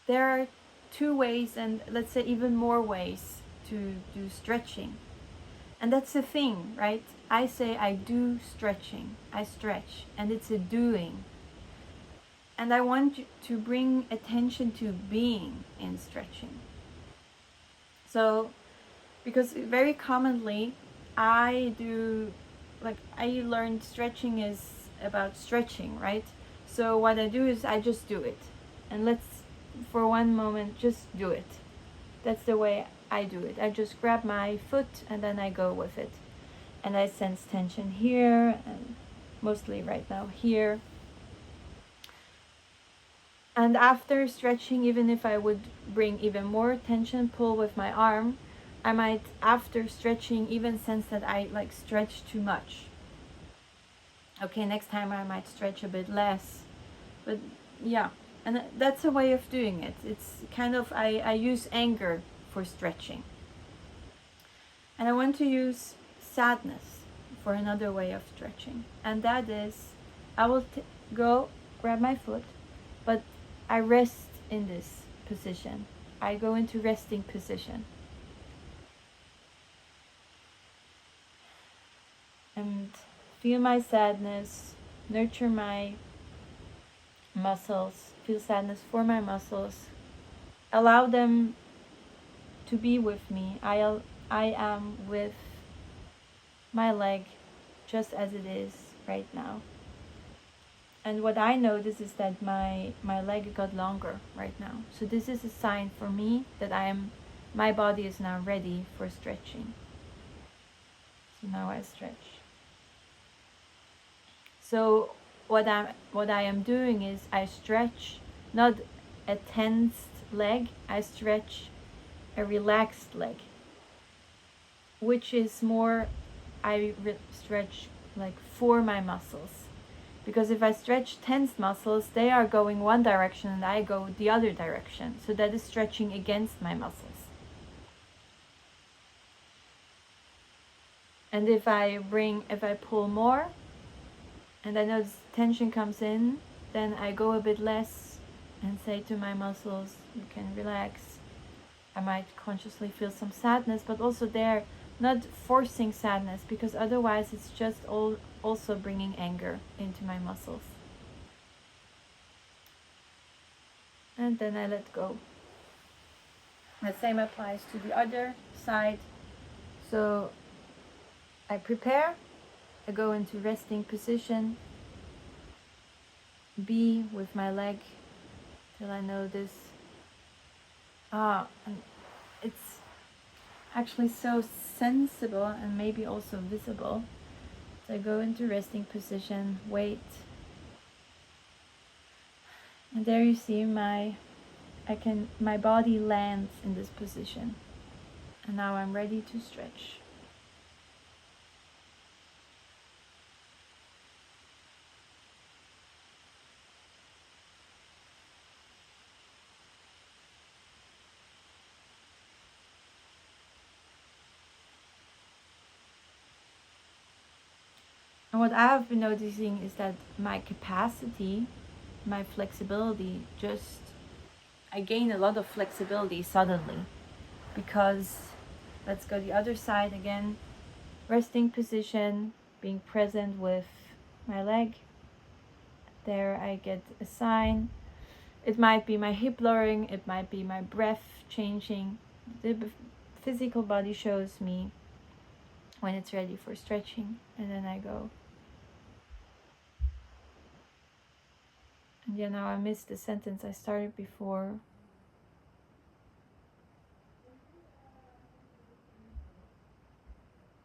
there are two ways, and let's say even more ways, to do stretching. And that's the thing, right? I say I do stretching, I stretch, and it's a doing. And I want you to bring attention to being in stretching. So, because very commonly I do, like, I learned stretching is about stretching, right? So what I do is I just do it. And let's, for one moment, just do it. That's the way I do it. I just grab my foot and then I go with it. And I sense tension here, and mostly right now here. And after stretching, even if I would bring even more tension, pull with my arm, I might, after stretching, even sense that I like stretch too much. Okay, next time I might stretch a bit less. But yeah, and that's a way of doing it. It's kind of, I use anger for stretching. And I want to use sadness for another way of stretching. And that is, I will go grab my foot, but I rest in this position. I go into resting position. And feel my sadness, nurture my muscles, feel sadness for my muscles, allow them to be with me. I am with my leg just as it is right now. And what I notice is that my leg got longer right now. So this is a sign for me that my body is now ready for stretching. So now I stretch. So what I am doing is I stretch not a tensed leg, I stretch a relaxed leg, which is more, I stretch like for my muscles. Because if I stretch tensed muscles, they are going one direction and I go the other direction. So that is stretching against my muscles. And if I pull more, and I notice tension comes in, then I go a bit less and say to my muscles, you can relax. I might consciously feel some sadness, but also there, not forcing sadness, because otherwise it's just also bringing anger into my muscles. And then I let go. The same applies to the other side. So I prepare, I go into resting position, be with my leg till I notice, and it's actually so sensible and maybe also visible. So I go into resting position, wait, and there you see my body lands in this position, and now I'm ready to stretch. And what I have been noticing is that my capacity, my flexibility, I gain a lot of flexibility suddenly. Because, let's go the other side again, resting position, being present with my leg. There I get a sign. It might be my hip lowering, it might be my breath changing. The physical body shows me when it's ready for stretching, and then I go. And yeah, now I missed the sentence I started before.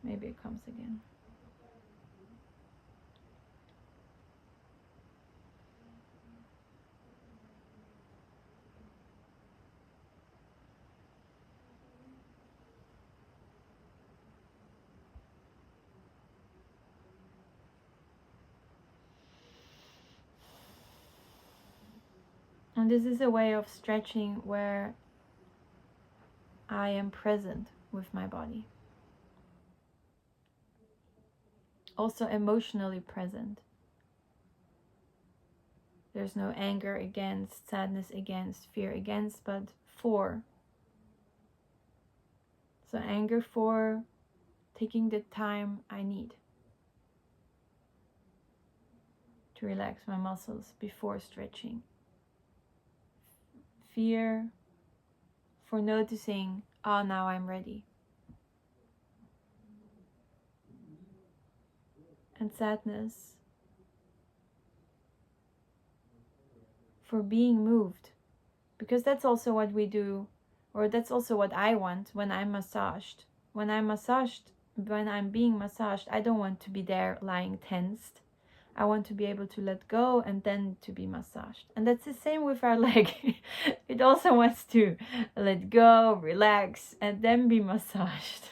Maybe it comes again. And this is a way of stretching where I am present with my body. Also emotionally present. There's no anger against, sadness against, fear against, but for. So anger for taking the time I need to relax my muscles before stretching. Fear for noticing, oh, now I'm ready. And sadness for being moved. Because that's also what we do, or that's also what I want when I'm massaged. When I'm being massaged, I don't want to be there lying tensed. I want to be able to let go and then to be massaged. And that's the same with our leg. It also wants to let go, relax, and then be massaged.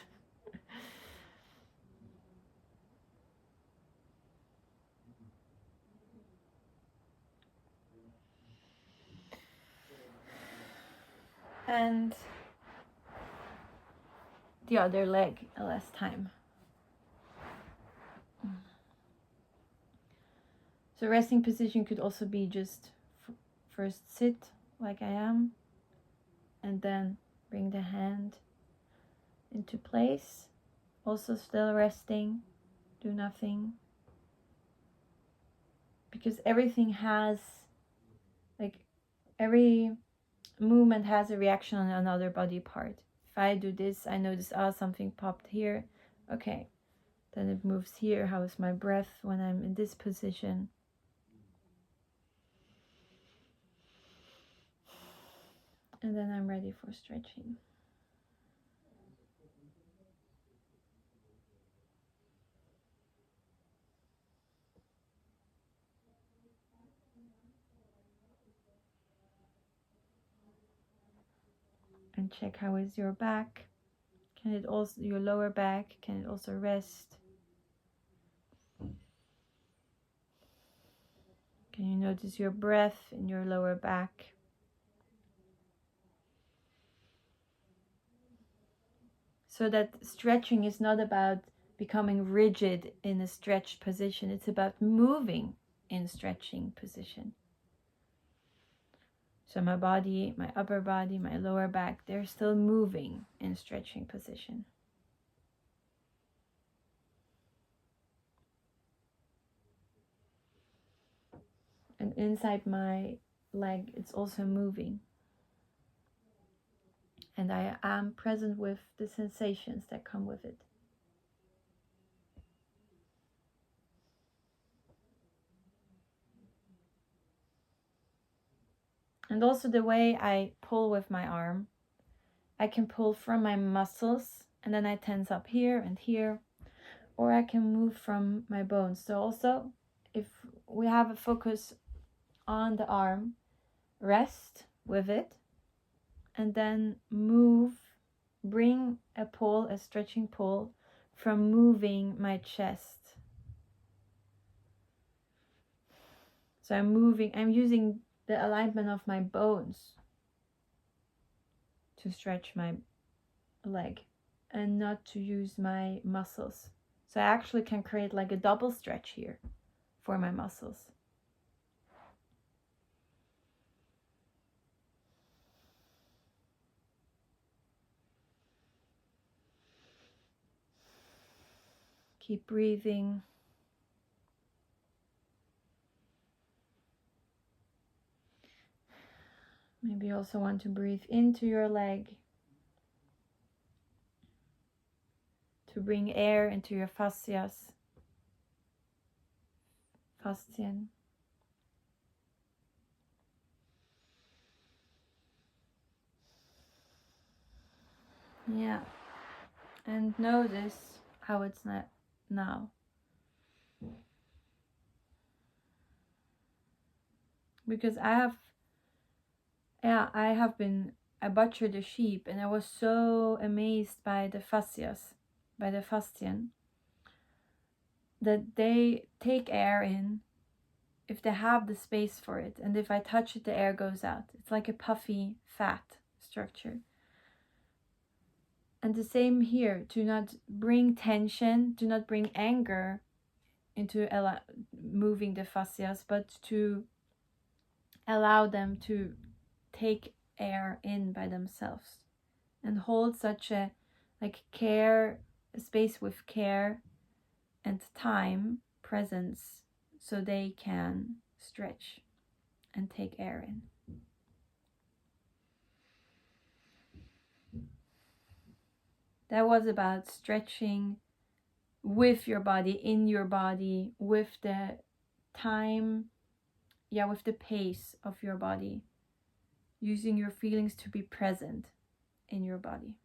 And the other leg last time. So resting position could also be just first sit like I am, and then bring the hand into place. Also still resting, do nothing. Because everything has, like, every movement has a reaction on another body part. If I do this, I notice, something popped here. Okay, then it moves here. How is my breath when I'm in this position? And then I'm ready for stretching. And check how is your back. Can it also, your lower back, can it also rest? Can you notice your breath in your lower back? So that stretching is not about becoming rigid in a stretched position. It's about moving in stretching position. So my body, my upper body, my lower back, they're still moving in stretching position. And inside my leg, it's also moving. And I am present with the sensations that come with it. And also the way I pull with my arm, I can pull from my muscles and then I tense up here and here, or I can move from my bones. So also, if we have a focus on the arm, rest with it, and then move, bring a pull, a stretching pull from moving my chest. So I'm using the alignment of my bones to stretch my leg and not to use my muscles. So I actually can create like a double stretch here for my muscles. Keep breathing. Maybe you also want to breathe into your leg to bring air into your fascias. Fascian. Yeah. And notice how it's not now. Because I butchered a sheep and I was so amazed by the fascias, by the fascian, that they take air in if they have the space for it. And if I touch it, the air goes out. It's like a puffy fat structure. And the same here, to not bring tension, to not bring anger into moving the fascias, but to allow them to take air in by themselves, and hold such a space with care and time presence, so they can stretch and take air in. That was about stretching with your body, in your body, with the time, with the pace of your body, using your feelings to be present in your body.